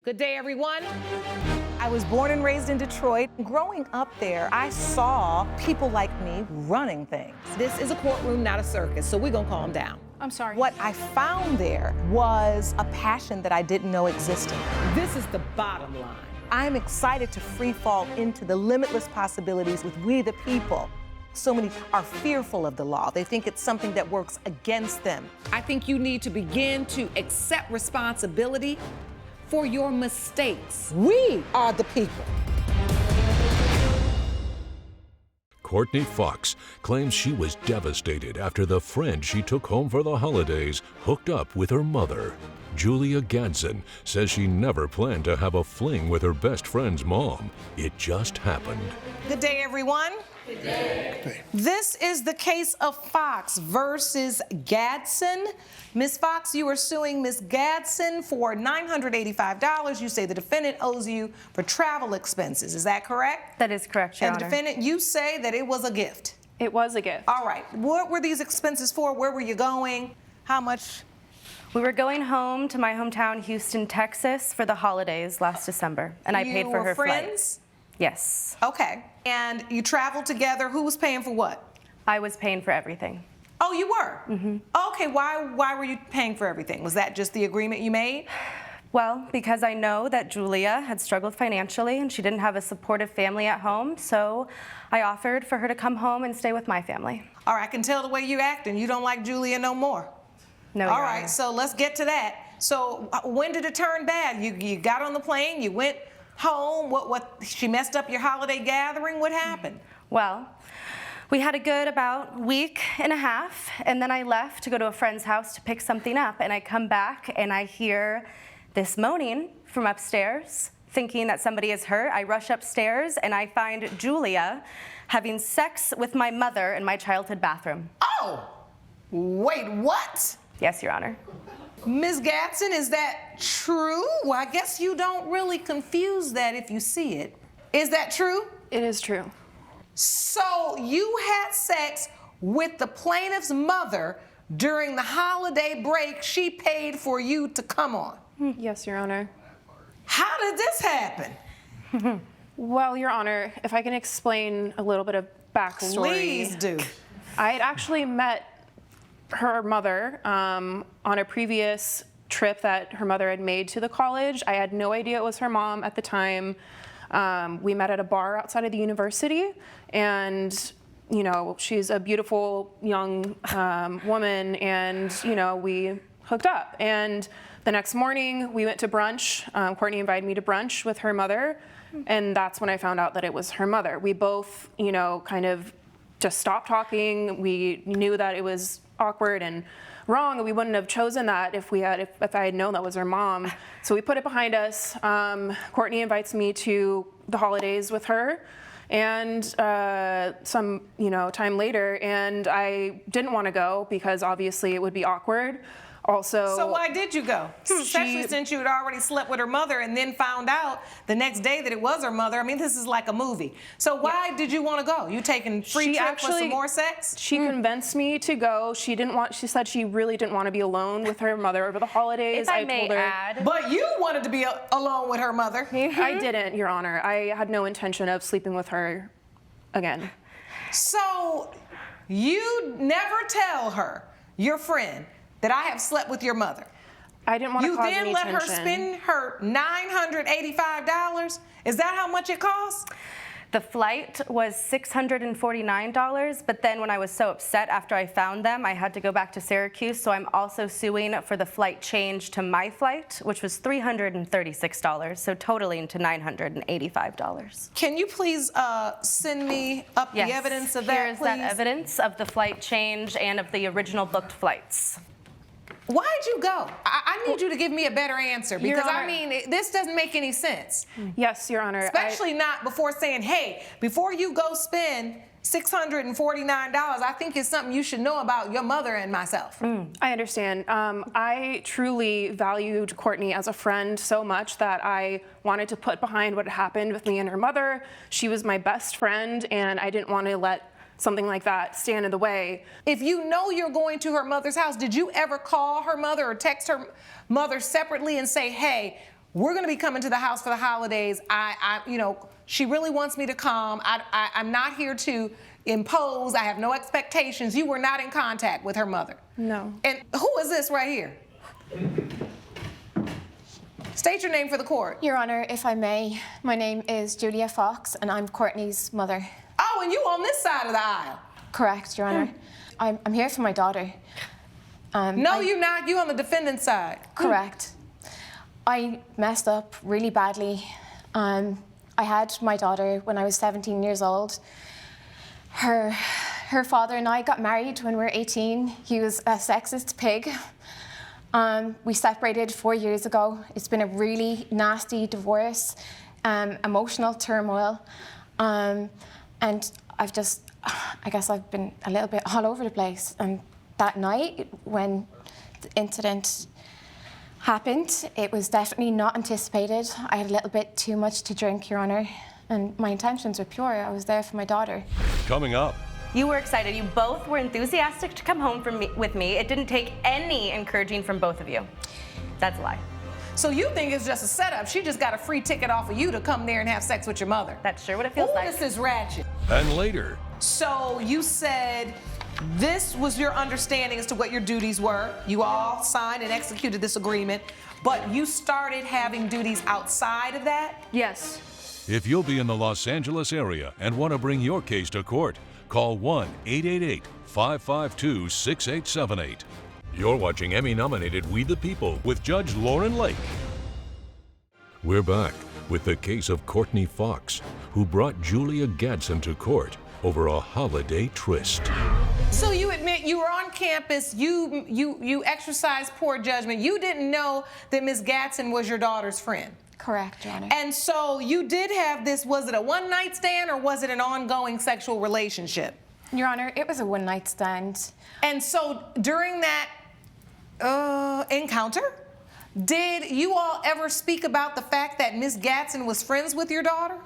Good day, everyone. I was born and raised in Detroit. Growing up there, I saw people like me running things. This is a courtroom, not a circus, so we're gonna calm down. I'm sorry. What I found there was a passion that I didn't know existed. This is the bottom line. I'm excited to free fall into the limitless possibilities with we the people. So many are fearful of the law. They think it's something that works against them. I think you need to begin to accept responsibility for your mistakes. We are the people. Courtney Fox claims she was devastated after the friend she took home for the holidays hooked up with her mother. Julia Gadsden says she never planned to have a fling with her best friend's mom. It just happened. Good day, everyone. Good day. This is the case of Fox versus Gadsden. Ms. Fox, you are suing Ms. Gadsden for $985. You say the defendant owes you for travel expenses. Is that correct? That is correct, Your And Honor. the defendant, you say that it was a gift. It was a gift. All right. What were these expenses for? Where were you going? How much? We were going home to my hometown, Houston, Texas, for the holidays last December, and I paid for her flight. You were friends? Yes. Okay. And you traveled together. Who was paying for what? I was paying for everything. Oh, you were? Mm-hmm. Okay. Why were you paying for everything? Was that just the agreement you made? Well, because I know that Julia had struggled financially and she didn't have a supportive family at home, so I offered for her to come home and stay with my family. All right. I can tell the way you act, and you don't like Julia no more. No, All Your right, Honor. so let's get to that. So when did it turn bad? You got on the plane, you went home, what she messed up your holiday gathering? What happened? Well, we had a good about week and a half, and then I left to go to a friend's house to pick something up, and I come back and I hear this moaning from upstairs, thinking that somebody is hurt. I rush upstairs and I find Julia having sex with my mother in my childhood bathroom. Oh, wait, what? Yes, Your Honor. Ms. Gadsden, is that true? Well, I guess you don't really confuse that if you see it. Is that true? It is true. So you had sex with the plaintiff's mother during the holiday break she paid for you to come on? Yes, Your Honor. How did this happen? Well, Your Honor, if I can explain a little bit of backstory. Please do. I had actually met her mother on a previous trip that her mother had made to the college. I had no idea it was her mom at the time. We met at a bar outside of the university, and you know, she's a beautiful young woman, and you know, we hooked up. And the next morning we went to brunch. Courtney invited me to brunch with her mother, and that's when I found out that it was her mother. We both, you know, kind of just stopped talking. We knew that it was awkward and wrong, and we wouldn't have chosen that if I had known that was her mom. So we put it behind us. Courtney invites me to the holidays with her, and some time later, and I didn't want to go because obviously it would be awkward. Also, so why did you go? Especially since you had already slept with her mother and then found out the next day that it was her mother. I mean, this is like a movie. So why did you want to go? You taking free trip for some more sex? She convinced me to go. She said she really didn't want to be alone with her mother over the holidays. If I may add. But you wanted to be alone with her mother. I didn't, Your Honor. I had no intention of sleeping with her again. So you never tell her, your friend, that I have slept with your mother. I didn't want to cause any You then let her tension. spend her $985? Is that how much it costs? The flight was $649, but then when I was so upset after I found them, I had to go back to Syracuse, so I'm also suing for the flight change to my flight, which was $336, so totaling to $985. Can you please send me up the evidence of that, Here's please? that evidence of the flight change and of the original booked flights. Why'd you go? I need you to give me a better answer, because Honor. I mean, this doesn't make any sense. Yes, Your Honor. Especially not before saying, hey, before you go spend $649, I think it's something you should know about your mother and myself. I understand. I truly valued Courtney as a friend so much that I wanted to put behind what happened with me and her mother. She was my best friend, and I didn't want to let something like that stand in the way. If you know you're going to her mother's house, did you ever call her mother or text her mother separately and say, hey, we're going to be coming to the house for the holidays. She really wants me to come. I'm not here to impose. I have no expectations. You were not in contact with her mother. No. And who is this right here? State your name for the court. Your Honor, if I may, my name is Julia Fox, and I'm Courtney's mother. Oh, and you on this side of the aisle. Correct, Your Honor. I'm here for my daughter. No, you're not. You on the defendant's side. Correct. I messed up really badly. I had my daughter when I was 17 years old. Her father and I got married when we were 18. He was a sexist pig. We separated 4 years ago. It's been a really nasty divorce, emotional turmoil, and I guess I've been a little bit all over the place. And that night when the incident happened, it was definitely not anticipated. I had a little bit too much to drink, Your Honor, and my intentions were pure. I was there for my daughter. Coming up. You were excited. You both were enthusiastic to come home with me. It didn't take any encouraging from both of you. That's a lie. So you think it's just a setup? She just got a free ticket off of you to come there and have sex with your mother. That's sure what it feels like. This is ratchet. And later. So you said this was your understanding as to what your duties were. You all signed and executed this agreement, but you started having duties outside of that? Yes. If you'll be in the Los Angeles area and want to bring your case to court, call 1-888-552-6878. You're watching Emmy-nominated We the People with Judge Lauren Lake. We're back with the case of Courtney Fox, who brought Julia Gadsden to court over a holiday tryst. So you admit you were on campus, you exercised poor judgment. You didn't know that Ms. Gadsden was your daughter's friend. Correct, Your Honor. And so you did have this, was it a one-night stand or was it an ongoing sexual relationship? Your Honor, it was a one-night stand. And so during that encounter, did you all ever speak about the fact that Ms. Gadsden was friends with your daughter?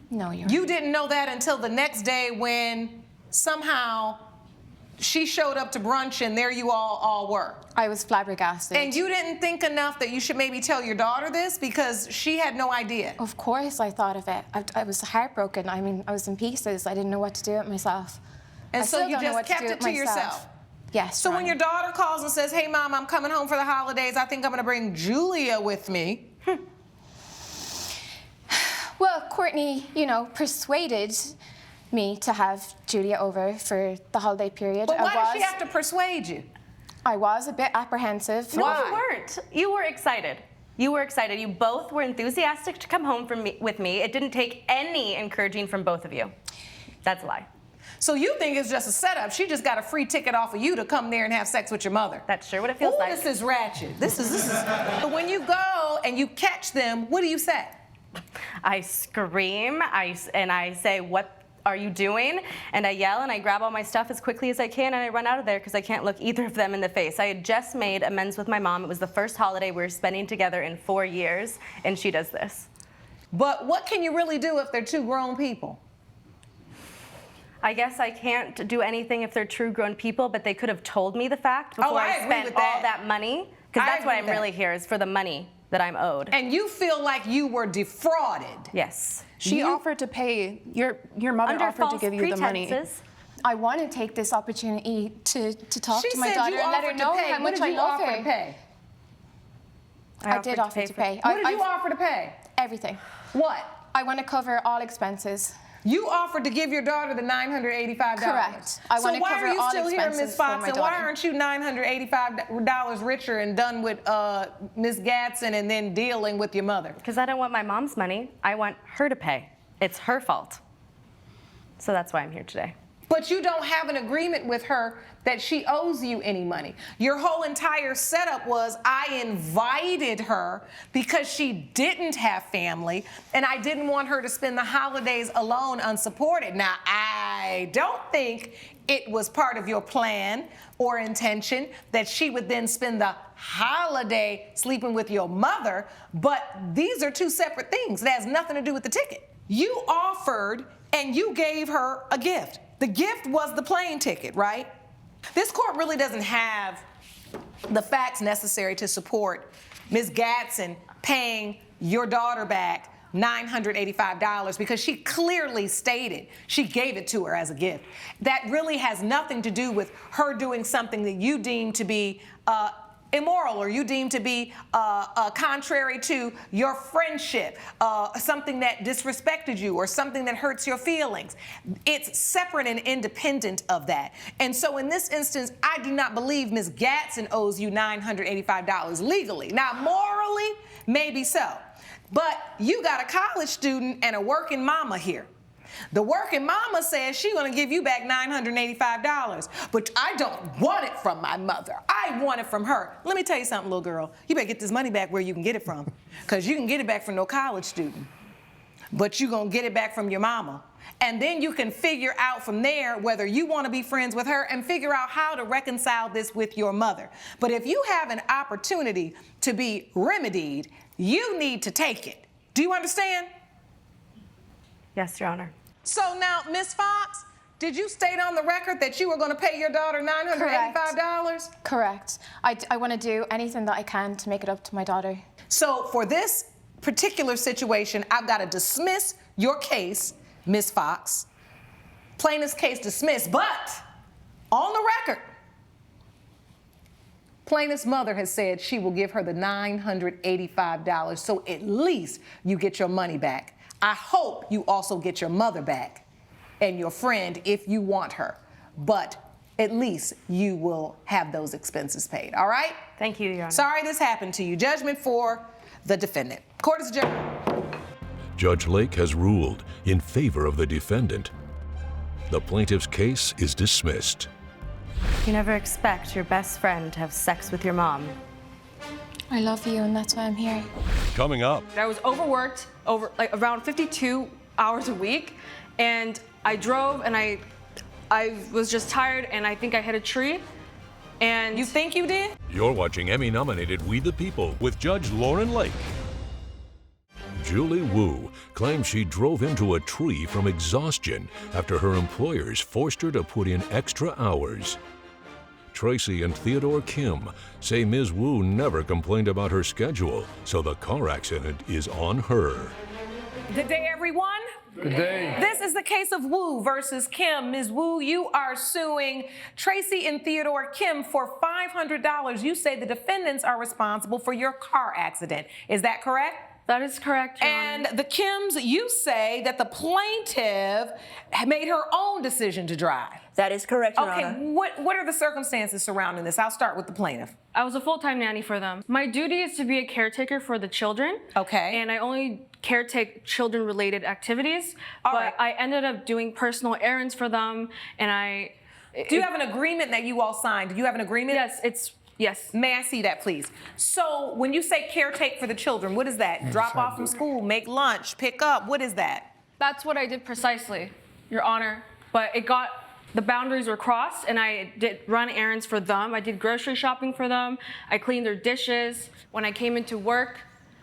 No, Your Honor. You didn't know that until the next day when somehow she showed up to brunch and there you all were. I was flabbergasted. And you didn't think enough that you should maybe tell your daughter this because she had no idea? Of course I thought of it. I was heartbroken. I mean, I was in pieces. I didn't know what to do with myself. And I so still you don't know just what kept do it with to myself. yourself? Yes, So Your when your Honor. daughter calls and says, hey, Mom, I'm coming home for the holidays, I think I'm gonna bring Julia with me. Well, Courtney, persuaded me to have Julia over for the holiday period. But why did she have to persuade you? I was a bit apprehensive. No, Why? you weren't. You were excited. You were excited. You both were enthusiastic to come home with me. It didn't take any encouraging from both of you. That's a lie. So you think it's just a setup? She just got a free ticket off of you to come there and have sex with your mother. That's sure what it feels like. This is ratchet. This is. But when you go and you catch them, what do you say? I scream, and I say, what are you doing? And I yell and I grab all my stuff as quickly as I can and I run out of there because I can't look either of them in the face. I had just made amends with my mom. It was the first holiday we were spending together in 4 years, and she does this. But what can you really do if they're two grown people? I guess I can't do anything if they're true grown people, but they could have told me the fact before I I agree spent with that. all that money. Because that's why I'm really here, is for the money that I'm owed. And you feel like you were defrauded. Yes. She offered to pay, your mother Under offered to false give you the money. pretenses. I want to take this opportunity to talk She to my said daughter you and let her offered to know pay. how What much did I you love offer her. to pay? I did offer to pay. What did you offer to pay? Everything. What? I want to cover all expenses. You offered to give your daughter the $985. Correct. I want to cover all So why are you still here, Ms. expenses for Fox, my and why daughter. aren't you $985 richer and done with Ms. Gadsden and then dealing with your mother? Because I don't want my mom's money. I want her to pay. It's her fault. So that's why I'm here today. But you don't have an agreement with her that she owes you any money. Your whole entire setup was I invited her because she didn't have family and I didn't want her to spend the holidays alone unsupported. Now, I don't think it was part of your plan or intention that she would then spend the holiday sleeping with your mother, but these are two separate things. It has nothing to do with the ticket. You offered and you gave her a gift. The gift was the plane ticket, right? This court really doesn't have the facts necessary to support Ms. Gadsden paying your daughter back $985 because she clearly stated she gave it to her as a gift. That really has nothing to do with her doing something that you deem to be immoral or you deem to be contrary to your friendship, something that disrespected you or something that hurts your feelings. It's separate and independent of that. And so in this instance, I do not believe Ms. Gadsden owes you $985 legally. Now, morally, maybe so. But you got a college student and a working mama here. The working mama says she's gonna give you back $985, but I don't want it from my mother. I want it from her. Let me tell you something, little girl. You better get this money back where you can get it from, because you can get it back from no college student, but you're gonna get it back from your mama. And then you can figure out from there whether you wanna be friends with her and figure out how to reconcile this with your mother. But if you have an opportunity to be remedied, you need to take it. Do you understand? Yes, Your Honor. So now, Ms. Fox, did you state on the record that you were going to pay your daughter $985? Correct. I want to do anything that I can to make it up to my daughter. So for this particular situation, I've got to dismiss your case, Ms. Fox. Plaintiff's case dismissed, but on the record, plaintiff's mother has said she will give her the $985, so at least you get your money back. I hope you also get your mother back and your friend if you want her, but at least you will have those expenses paid, all right? Thank you, Your Honor. Sorry this happened to you. Judgment for the defendant. Court is adjourned. Judge Lake has ruled in favor of the defendant. The plaintiff's case is dismissed. You never expect your best friend to have sex with your mom. I love you, and that's why I'm here. Coming up, I was overworked, around 52 hours a week, and I drove and I was just tired, and I think I hit a tree. And You think you did? You're watching Emmy-nominated We the People. with Judge Lauren Lake. Julie Wu claims she drove into a tree from exhaustion after her employers forced her to put in extra hours. Tracy and Theodore Kim say Ms. Wu never complained about her schedule, so the car accident is on her. Good day, everyone. Good day. This is the case of Wu versus Kim. Ms. Wu, you are suing Tracy and Theodore Kim for $500. You say the defendants are responsible for your car accident. Is that correct? that is correct, Your Honor. And the Kims, you say that the plaintiff made her own decision to drive. That is correct, Your Okay, Honor. what are the circumstances surrounding this? I'll start with the plaintiff. I was a full-time nanny for them. My duty is to be a caretaker for the children. Okay. And I only caretake children-related activities. All but right. I ended up doing personal errands for them, and Do you have an agreement that you all signed? Do you have an agreement? Yes. May I see that, please? So when you say caretake for the children, what is that? Drop off from school, make lunch, pick up, what is that? That's what I did precisely, Your Honor. But the boundaries were crossed, and I did run errands for them. I did grocery shopping for them. I cleaned their dishes when I came into work.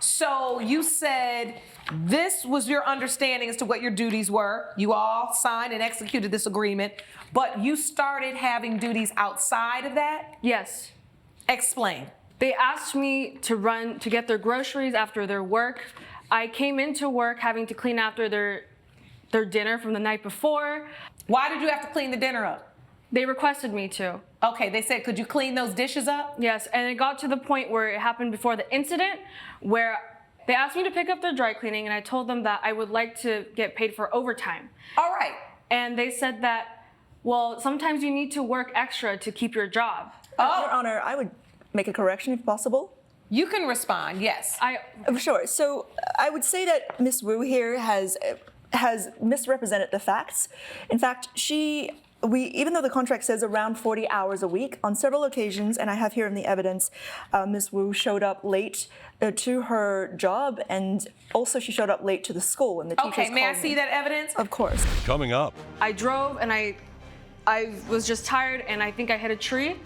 So you said this was your understanding as to what your duties were. You all signed and executed this agreement, but you started having duties outside of that? Yes. Explain. They asked me to get their groceries after their work. I came into work having to clean after their dinner from the night before. Why did you have to clean the dinner up? They requested me to. Okay, they said, could you clean those dishes up? Yes, and it got to the point where it happened before the incident where they asked me to pick up their dry cleaning, and I told them that I would like to get paid for overtime. All right. And they said that, well, sometimes you need to work extra to keep your job. Your Honor, I would make a correction if possible. You can respond, yes. Sure. So I would say that Ms. Wu here has misrepresented the facts. In fact, even though the contract says around 40 hours a week, on several occasions, and I have here in the evidence, Ms. Wu showed up late to her job, and also she showed up late to the school. And the teachers Okay, may I called see me. that evidence? Of course. Coming up, I drove, and I was just tired, and I think I hit a tree.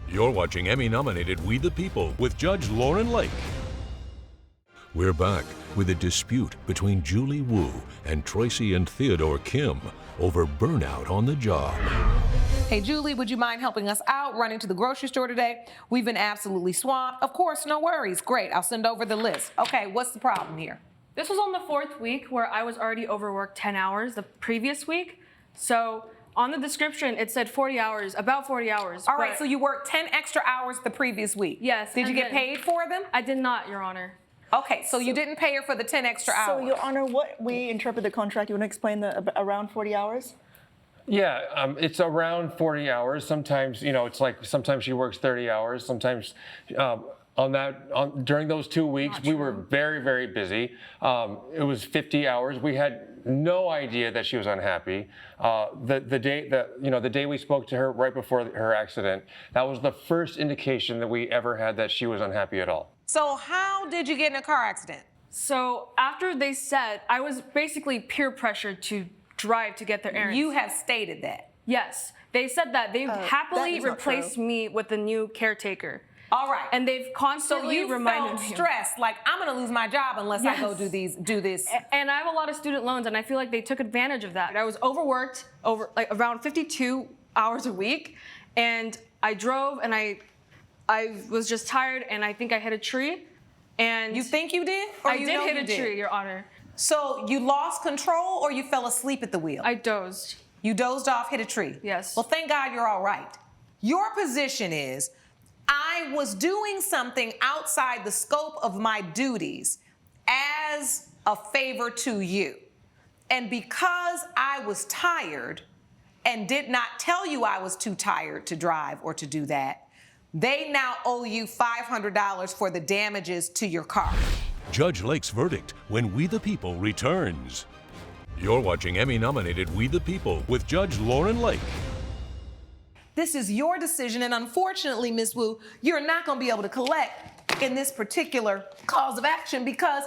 You're watching Emmy-nominated We the People. with Judge Lauren Lake. We're back with a dispute between Julie Wu and Tracy and Theodore Kim over burnout on the job. Hey, Julie, would you mind helping us out running to the grocery store today? We've been absolutely swamped. Of course, no worries. Great, I'll send over the list. Okay, what's the problem here? This was on the 4th week where I was already overworked 10 hours the previous week. So on the description, it said 40 hours, about 40 hours. All right, so you worked 10 extra hours the previous week. Yes. Did you and get then- paid for them? I did not, Your Honor. Okay, so you didn't pay her for the 10 extra hours. So, Your Honor, what we interpret the contract, you want to explain the around 40 hours? Yeah, it's around 40 hours. Sometimes, it's like sometimes she works 30 hours. Sometimes during those 2 weeks, we were very, very busy. It was 50 hours. We had no idea that she was unhappy. The day we spoke to her right before her accident, that was the first indication that we ever had that she was unhappy at all. So how did you get in a car accident? So after they said, I was basically peer pressured to drive to get their errands. You have stated that. Yes. They said that they happily is not replaced true. me with a new caretaker. All right. And they've so constantly you reminded felt me. stressed, like I'm gonna lose my job unless I go Yes. do this. And I have a lot of student loans, and I feel like they took advantage of that. I was overworked around 52 hours a week, and I drove, and I was just tired, and I think I hit a tree. And You think you did? Or I you did know hit you a did? tree, Your Honor. So you lost control or you fell asleep at the wheel? I dozed. You dozed off, hit a tree? Yes. Well, thank God you're all right. Your position is, I was doing something outside the scope of my duties as a favor to you. And because I was tired and did not tell you I was too tired to drive or to do that, they now owe you $500 for the damages to your car. Judge Lake's verdict when We the People returns. You're watching Emmy-nominated We the People with Judge Lauren Lake. This is your decision, and unfortunately, Ms. Wu, you're not going to be able to collect in this particular cause of action because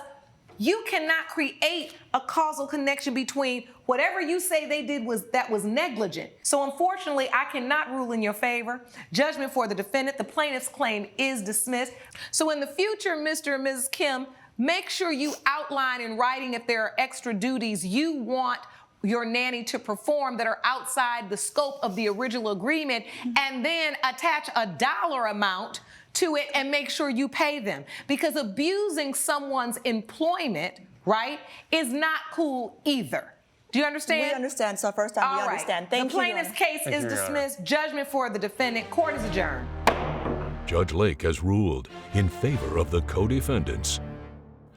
you cannot create a causal connection between whatever you say they did that was negligent. So unfortunately, I cannot rule in your favor. Judgment for the defendant. The plaintiff's claim is dismissed. So in the future, Mr. and Mrs. Kim, make sure you outline in writing if there are extra duties you want your nanny to perform that are outside the scope of the original agreement, and then attach a dollar amount to it and make sure you pay them. Because abusing someone's employment, right, is not cool either. Do you understand? We understand. So first time we All right. understand. Thank the you. plaintiff's case Thank is you, Your Honor. dismissed. Judgment for the defendant. Court is adjourned. Judge Lake has ruled in favor of the co-defendants.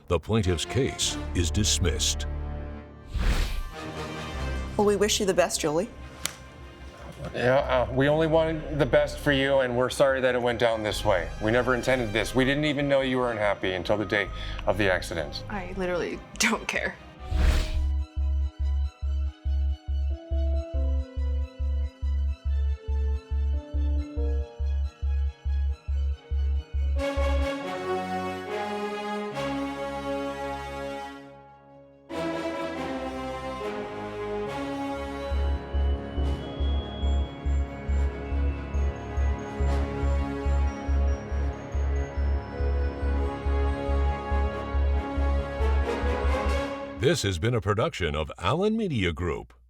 The plaintiff's case is dismissed. Well, we wish you the best, Julie. Yeah, we only wanted the best for you, and we're sorry that it went down this way. We never intended this. We didn't even know you were unhappy until the day of the accident. I literally don't care. This has been a production of Allen Media Group.